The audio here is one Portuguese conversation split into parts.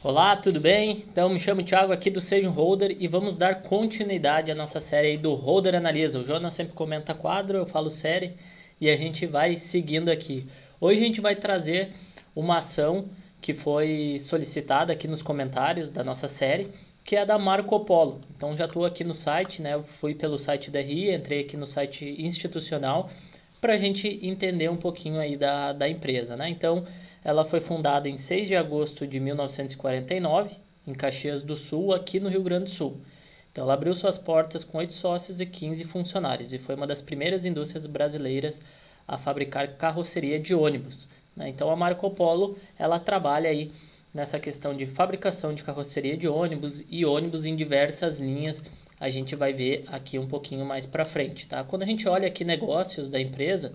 Olá, tudo bem? Então, me chamo Thiago aqui do Seja um Holder e vamos dar continuidade à nossa série aí do Holder Analisa. O Jonas sempre comenta quadro, eu falo série e a gente vai seguindo aqui. Hoje a gente vai trazer uma ação que foi solicitada aqui nos comentários da nossa série, que é a da Marco Polo. Então, já estou aqui no site, né? Eu fui pelo site da RI, entrei aqui no site institucional para a gente entender um pouquinho aí da empresa, né? Então, ela foi fundada em 6 de agosto de 1949, em Caxias do Sul, aqui no Rio Grande do Sul. Então, ela abriu suas portas com 8 sócios e 15 funcionários e foi uma das primeiras indústrias brasileiras a fabricar carroceria de ônibus, né? Então, a Marco Polo, ela trabalha aí nessa questão de fabricação de carroceria de ônibus e ônibus em diversas linhas. A gente vai ver aqui um pouquinho mais para frente, tá? Quando a gente olha aqui negócios da empresa,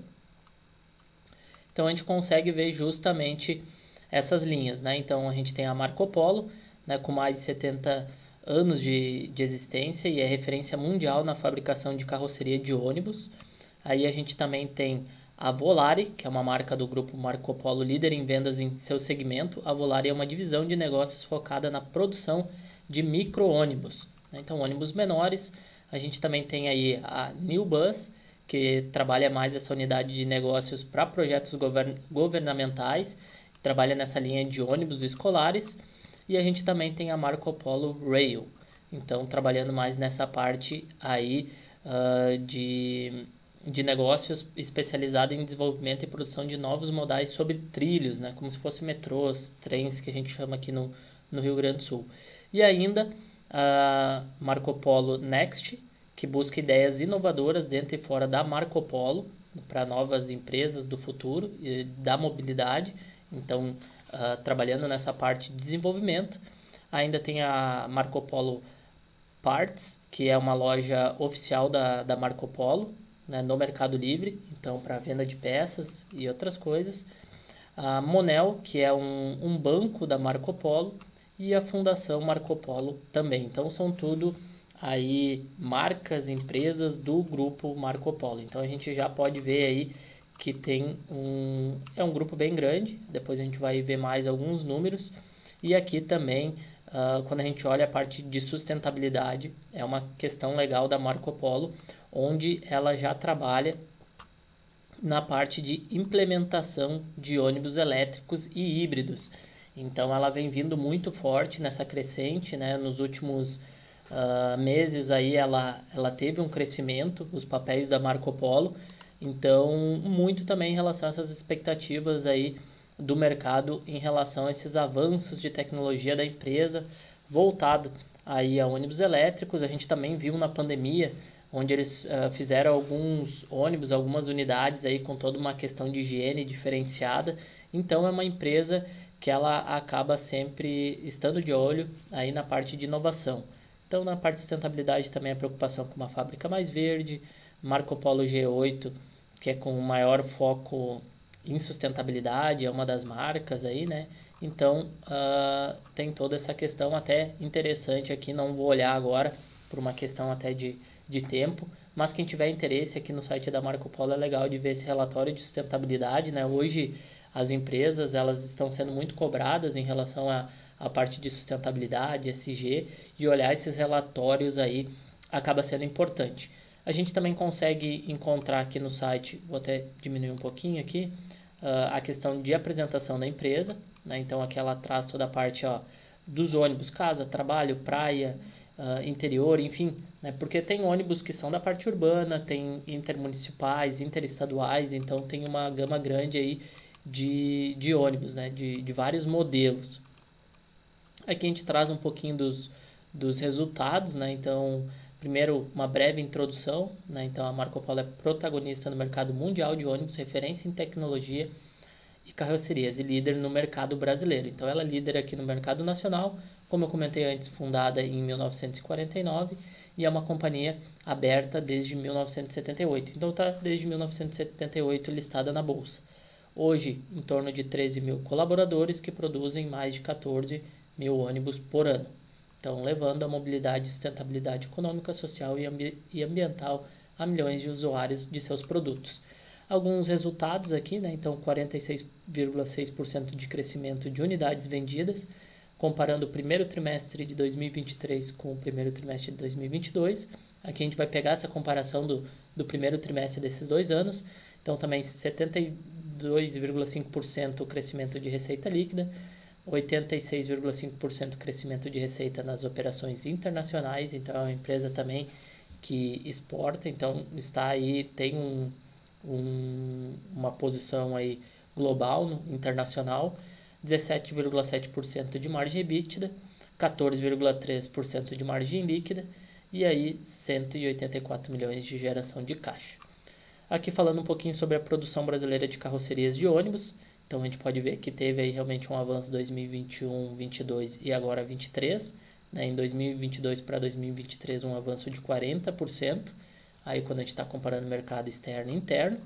então a gente consegue ver justamente essas linhas, né? Então a gente tem a Marco Polo, né, com mais de 70 anos de existência e é referência mundial na fabricação de carroceria de ônibus. Aí a gente também tem a Volare, que é uma marca do grupo Marco Polo, líder em vendas em seu segmento. A Volare é uma divisão de negócios focada na produção de micro-ônibus, né? Então, ônibus menores. A gente também tem aí a New Bus, que trabalha mais essa unidade de negócios para projetos governamentais, trabalha nessa linha de ônibus escolares. E a gente também tem a Marco Polo Rail, então trabalhando mais nessa parte aí de negócios especializado em desenvolvimento e produção de novos modais sobre trilhos, né, como se fossem metrôs, trens que a gente chama aqui no Rio Grande do Sul. E ainda a Marco Polo Next, que busca ideias inovadoras dentro e fora da Marco Polo para novas empresas do futuro e da mobilidade. Então, trabalhando nessa parte de desenvolvimento. Ainda tem a Marco Polo Parts, que é uma loja oficial da Marco Polo, né, no Mercado Livre, então para venda de peças e outras coisas. A Monel, que é um banco da Marco Polo, e a Fundação Marco Polo também. Então são tudo aí marcas, empresas do grupo Marco Polo. Então a gente já pode ver aí que tem é um grupo bem grande. Depois a gente vai ver mais alguns números. E aqui também, quando a gente olha a parte de sustentabilidade, é uma questão legal da Marco Polo, onde ela já trabalha na parte de implementação de ônibus elétricos e híbridos. Então ela vem vindo muito forte nessa crescente, né? Nos últimos meses aí ela teve um crescimento, os papéis da Marco Polo, então muito também em relação a essas expectativas aí do mercado em relação a esses avanços de tecnologia da empresa voltado aí a ônibus elétricos. A gente também viu na pandemia onde eles fizeram alguns ônibus, algumas unidades aí com toda uma questão de higiene diferenciada. Então é uma empresa que ela acaba sempre estando de olho aí na parte de inovação. Então na parte de sustentabilidade também a preocupação com uma fábrica mais verde, Marco Polo G8, que é com maior foco em sustentabilidade, é uma das marcas aí, né? Então tem toda essa questão até interessante aqui, não vou olhar agora por uma questão até de tempo, mas quem tiver interesse aqui no site da Marco Polo é legal de ver esse relatório de sustentabilidade, né? Hoje as empresas elas estão sendo muito cobradas em relação à parte de sustentabilidade, ESG, e olhar esses relatórios aí acaba sendo importante. A gente também consegue encontrar aqui no site, vou até diminuir um pouquinho aqui, a questão de apresentação da empresa, né? Então aqui ela traz toda a parte dos ônibus, casa, trabalho, praia, interior, enfim, né? Porque tem ônibus que são da parte urbana, tem intermunicipais, interestaduais, então tem uma gama grande aí de ônibus, né? De vários modelos. Aqui a gente traz um pouquinho dos resultados, né? Então, primeiro, uma breve introdução, né? Então, a Marco Polo é protagonista no mercado mundial de ônibus, referência em tecnologia e carrocerias e líder no mercado brasileiro. Então, ela é líder aqui no mercado nacional, como eu comentei antes, fundada em 1949 e é uma companhia aberta desde 1978. Então, está desde 1978 listada na Bolsa. Hoje, em torno de 13 mil colaboradores que produzem mais de 14 mil ônibus por ano. Então, levando a mobilidade e sustentabilidade econômica, social e ambiental a milhões de usuários de seus produtos. Alguns resultados aqui, né? Então, 46,6% de crescimento de unidades vendidas, comparando o primeiro trimestre de 2023 com o primeiro trimestre de 2022. Aqui a gente vai pegar essa comparação do primeiro trimestre desses 2 anos. Então, também 72,5% crescimento de receita líquida, 86,5% crescimento de receita nas operações internacionais. Então, é uma empresa também que exporta, então está aí, tem uma posição aí global, internacional. 17,7% de margem EBITDA, 14,3% de margem líquida e aí 184 milhões de geração de caixa. Aqui falando um pouquinho sobre a produção brasileira de carrocerias de ônibus. Então a gente pode ver que teve aí realmente um avanço 2021, 22 e agora 23. Né? Em 2022 para 2023 um avanço de 40%. Aí quando a gente está comparando mercado externo e interno.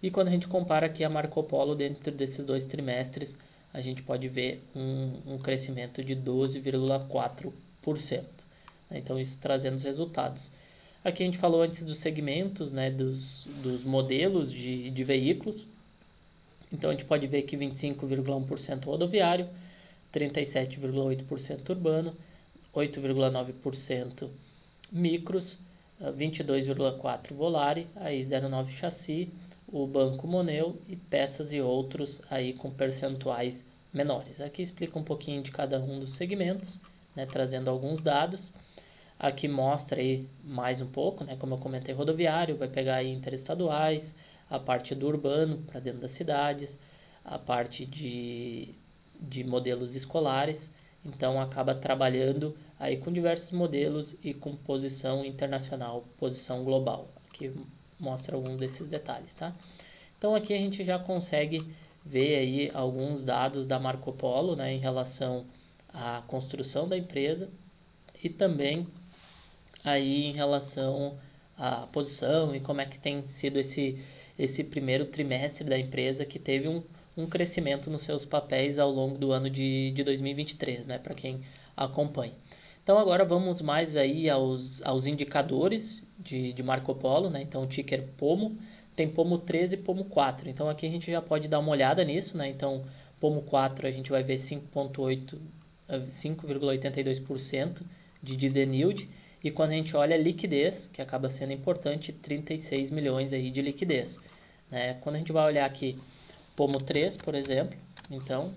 E quando a gente compara aqui a Marco Polo dentro desses 2 trimestres, a gente pode ver um crescimento de 12,4%. Então, isso trazendo os resultados. Aqui a gente falou antes dos segmentos, né, dos modelos de veículos. Então, a gente pode ver que 25,1% rodoviário, 37,8% urbano, 8,9% micros, 22,4% Volare, aí 0,9% chassi, o Banco Moneo e peças e outros aí com percentuais menores. Aqui explica um pouquinho de cada um dos segmentos, né, trazendo alguns dados. Aqui mostra aí mais um pouco, né, como eu comentei, rodoviário, vai pegar aí interestaduais, a parte do urbano para dentro das cidades, a parte de modelos escolares. Então acaba trabalhando aí com diversos modelos e com posição internacional, posição global. Aqui mostra algum desses detalhes, tá? Então aqui a gente já consegue ver aí alguns dados da Marco Polo, né, em relação à construção da empresa e também aí em relação à posição e como é que tem sido esse primeiro trimestre da empresa, que teve um crescimento nos seus papéis ao longo do ano de 2023, né, para quem acompanha. Então agora vamos mais aí aos indicadores de Marco Polo, né? Então o ticker POMO, tem POMO 13 e POMO 4. Então aqui a gente já pode dar uma olhada nisso, né? Então POMO 4 a gente vai ver 5,82% de dividend yield, e quando a gente olha a liquidez, que acaba sendo importante, 36 milhões aí de liquidez, né? Quando a gente vai olhar aqui POMO 3, por exemplo, então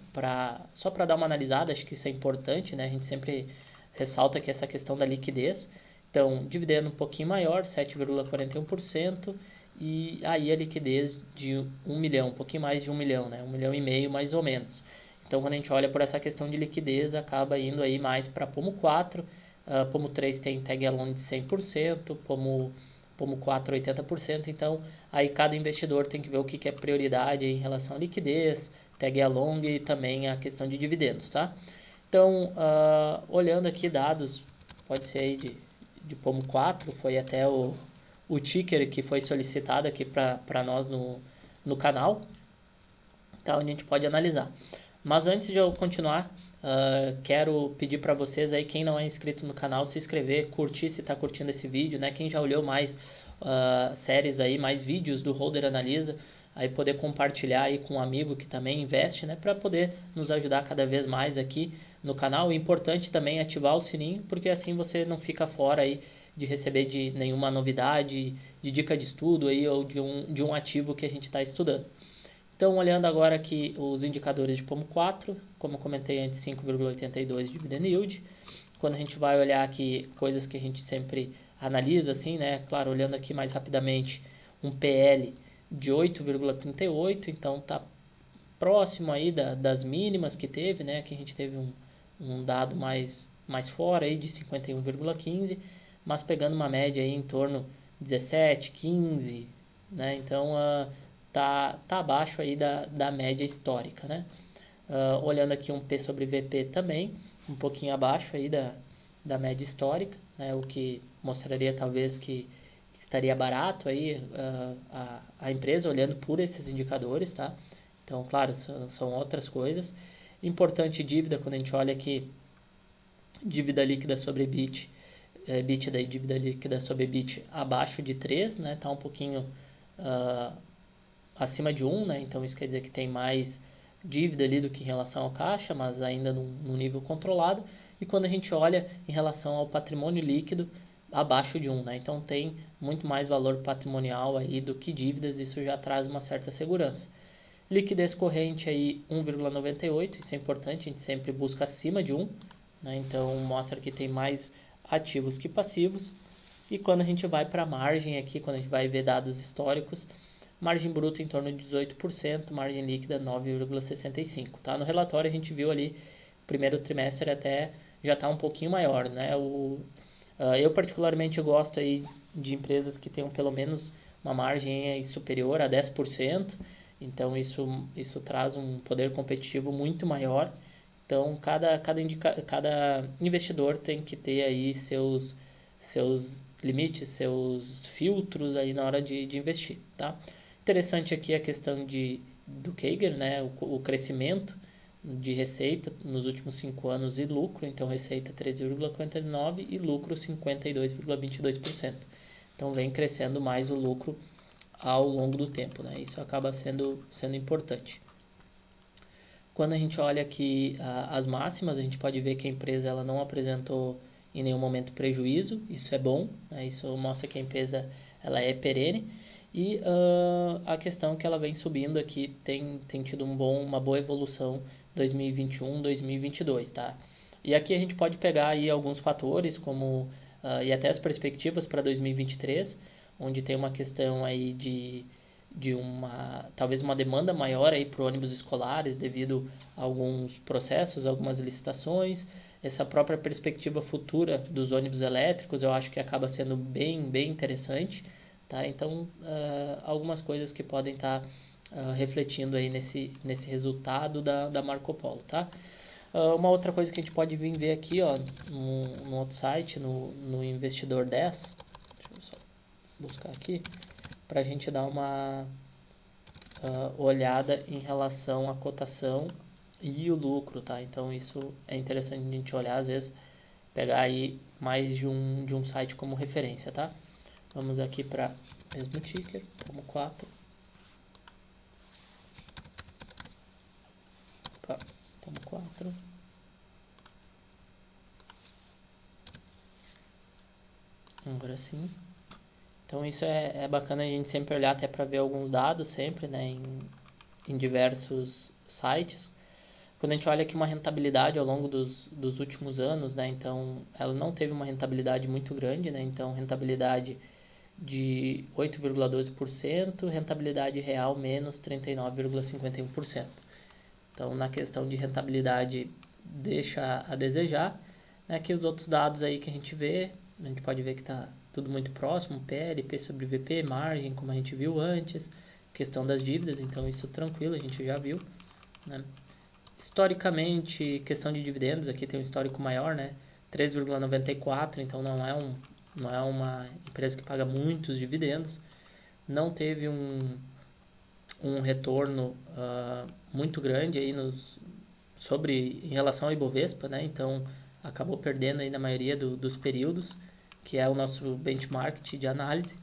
só para dar uma analisada, acho que isso é importante, né? A gente sempre ressalta aqui essa questão da liquidez. Então, dividendo um pouquinho maior, 7,41%, e aí a liquidez de 1 milhão, um pouquinho mais de 1 milhão, né? 1,5 milhão mais ou menos. Então, quando a gente olha por essa questão de liquidez, acaba indo aí mais para POMO 4, POMO 3 tem tag along de 100%, POMO 4 80%, então aí cada investidor tem que ver o que é prioridade em relação à liquidez, tag along e também a questão de dividendos, tá? Então, olhando aqui dados, pode ser aí de POMO 4, foi até o ticker que foi solicitado aqui para nós no canal, então a gente pode analisar. Mas antes de eu continuar, quero pedir para vocês aí, quem não é inscrito no canal, se inscrever, curtir se está curtindo esse vídeo, né? Quem já olhou mais séries aí, mais vídeos do Holder Analisa, aí poder compartilhar aí com um amigo que também investe, né? Para poder nos ajudar cada vez mais aqui no canal. É importante também ativar o sininho, porque assim você não fica fora aí de receber de nenhuma novidade, de dica de estudo aí, ou de um ativo que a gente está estudando. Então, olhando agora aqui os indicadores de POMO 4, como eu comentei antes, 5,82 de dividend yield. Quando a gente vai olhar aqui coisas que a gente sempre analisa, assim, né? Claro, olhando aqui mais rapidamente, um PL de 8,38, então tá próximo aí das mínimas que teve, né? Aqui a gente teve um dado mais fora aí de 51,15, mas pegando uma média aí em torno de 17, 15, né? Então, tá abaixo aí da média histórica, né? Olhando aqui um P sobre VP também, um pouquinho abaixo aí da média histórica, né? O que mostraria talvez que estaria barato aí a empresa, olhando por esses indicadores, tá? Então, claro, são outras coisas. Importante dívida, quando a gente olha aqui, dívida líquida sobre EBITDA e dívida líquida sobre EBIT abaixo de 3, né? Tá um pouquinho acima de 1, né? Então isso quer dizer que tem mais dívida ali do que em relação ao caixa, mas ainda num nível controlado. E quando a gente olha em relação ao patrimônio líquido, abaixo de 1, né? Então tem muito mais valor patrimonial aí do que dívidas, isso já traz uma certa segurança. Liquidez corrente aí 1,98, isso é importante, a gente sempre busca acima de 1, né? Então mostra que tem mais ativos que passivos. E quando a gente vai para a margem aqui, quando a gente vai ver dados históricos, margem bruta em torno de 18%, margem líquida 9,65%, tá? No relatório a gente viu ali, primeiro trimestre até já está um pouquinho maior, né? Eu particularmente gosto aí de empresas que tenham pelo menos uma margem aí superior a 10%, então isso traz um poder competitivo muito maior. Então cada investidor tem que ter aí seus limites, seus filtros aí na hora de investir, tá? Interessante aqui a questão do CAGR, né? O crescimento de receita nos últimos 5 anos e lucro, então receita 13,49% e lucro 52,22%. Então vem crescendo mais o lucro ao longo do tempo, né? Isso acaba sendo importante. Quando a gente olha aqui as máximas, a gente pode ver que a empresa ela não apresentou em nenhum momento prejuízo, isso é bom, né? Isso mostra que a empresa ela é perene. E a questão é que ela vem subindo aqui, tem tido uma boa evolução 2021, 2022, tá? E aqui a gente pode pegar aí alguns fatores, como e até as perspectivas para 2023, onde tem uma questão aí talvez uma demanda maior aí para ônibus escolares devido a alguns processos, algumas licitações. Essa própria perspectiva futura dos ônibus elétricos eu acho que acaba sendo bem interessante, tá? Então, algumas coisas que podem estar refletindo aí nesse resultado da Marco Polo, tá? Uma outra coisa que a gente pode vir ver aqui, ó, no outro site, no Investidor 10, deixa eu só buscar aqui, para a gente dar uma olhada em relação à cotação e o lucro, tá? Então isso é interessante a gente olhar, às vezes pegar aí mais de um site como referência, tá? Vamos aqui para mesmo ticker, como 4. Opa, como 4. Agora sim. Então isso é bacana a gente sempre olhar até para ver alguns dados sempre, né, em diversos sites. Quando a gente olha aqui uma rentabilidade ao longo dos últimos anos, né, então ela não teve uma rentabilidade muito grande, né, então rentabilidade de 8,12%, rentabilidade real menos 39,51%. Então na questão de rentabilidade deixa a desejar, né, que os outros dados aí que a gente vê, a gente pode ver que está tudo muito próximo, PL, P sobre VP, margem, como a gente viu antes, questão das dívidas, então isso tranquilo, a gente já viu, né? Historicamente, questão de dividendos, aqui tem um histórico maior, né? 3,94, então não é uma empresa que paga muitos dividendos, não teve um retorno muito grande aí em relação ao Ibovespa, né? Então acabou perdendo aí na maioria dos períodos, que é o nosso benchmark de análise.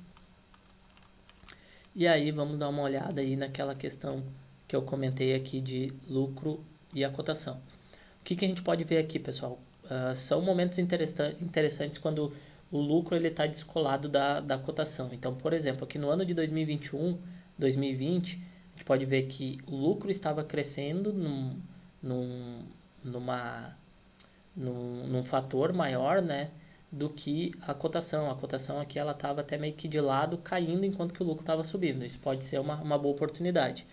E aí vamos dar uma olhada aí naquela questão que eu comentei aqui de lucro e a cotação. O que a gente pode ver aqui, pessoal? São momentos interessantes quando o lucro está descolado da cotação. Então, por exemplo, aqui no ano de 2021, 2020, a gente pode ver que o lucro estava crescendo num fator maior, né, do que a cotação. A cotação aqui ela estava até meio que de lado, caindo, enquanto que o lucro estava subindo. Isso pode ser uma boa oportunidade.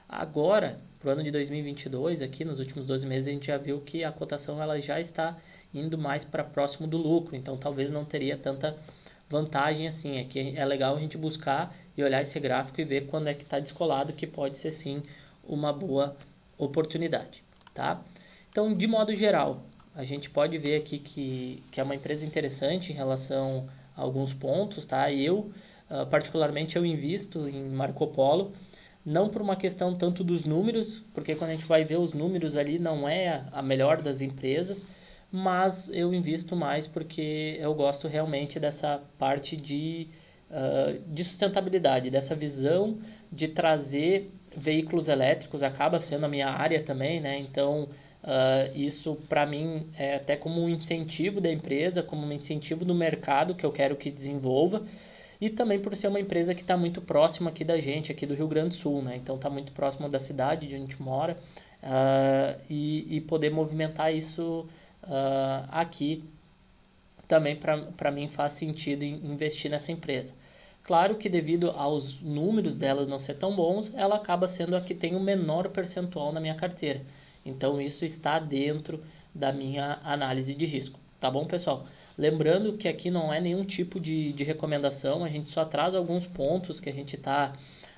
Agora, para o ano de 2022, aqui nos últimos 12 meses, a gente já viu que a cotação ela já está indo mais para próximo do lucro. Então, talvez não teria tanta vantagem assim. Aqui é legal a gente buscar e olhar esse gráfico e ver quando é que está descolado, que pode ser sim uma boa oportunidade, tá? Então, de modo geral, a gente pode ver aqui que é uma empresa interessante em relação a alguns pontos, tá? Particularmente, eu invisto em Marco Polo, não por uma questão tanto dos números, porque quando a gente vai ver os números ali não é a melhor das empresas, mas eu invisto mais porque eu gosto realmente dessa parte de sustentabilidade, dessa visão de trazer veículos elétricos acaba sendo a minha área também, né? Então, isso para mim é até como um incentivo da empresa, como um incentivo do mercado que eu quero que desenvolva, e também por ser uma empresa que está muito próxima aqui da gente, aqui do Rio Grande do Sul, né? Então está muito próximo da cidade onde a gente mora, e poder movimentar isso aqui também para mim faz sentido investir nessa empresa. Claro que devido aos números delas não ser tão bons, ela acaba sendo a que tem o menor percentual na minha carteira. Então isso está dentro da minha análise de risco. Tá bom, pessoal? Lembrando que aqui não é nenhum tipo de recomendação, a gente só traz alguns pontos que a gente está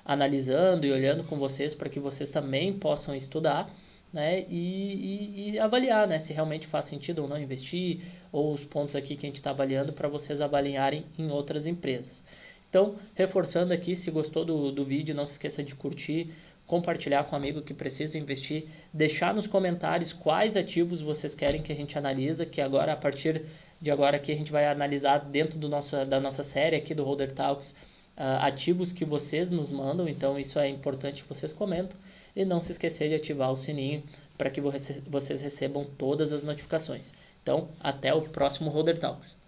analisando e olhando com vocês para que vocês também possam estudar, né, e avaliar, né, se realmente faz sentido ou não investir, ou os pontos aqui que a gente está avaliando para vocês avaliarem em outras empresas. Então, reforçando aqui, se gostou do vídeo, não se esqueça de curtir, compartilhar com um amigo que precisa investir, deixar nos comentários quais ativos vocês querem que a gente analise, que agora, a partir de agora aqui, a gente vai analisar dentro da nossa série aqui do Holder Talks, ativos que vocês nos mandam, então isso é importante que vocês comentam, e não se esquecer de ativar o sininho para que vocês recebam todas as notificações. Então, até o próximo Holder Talks.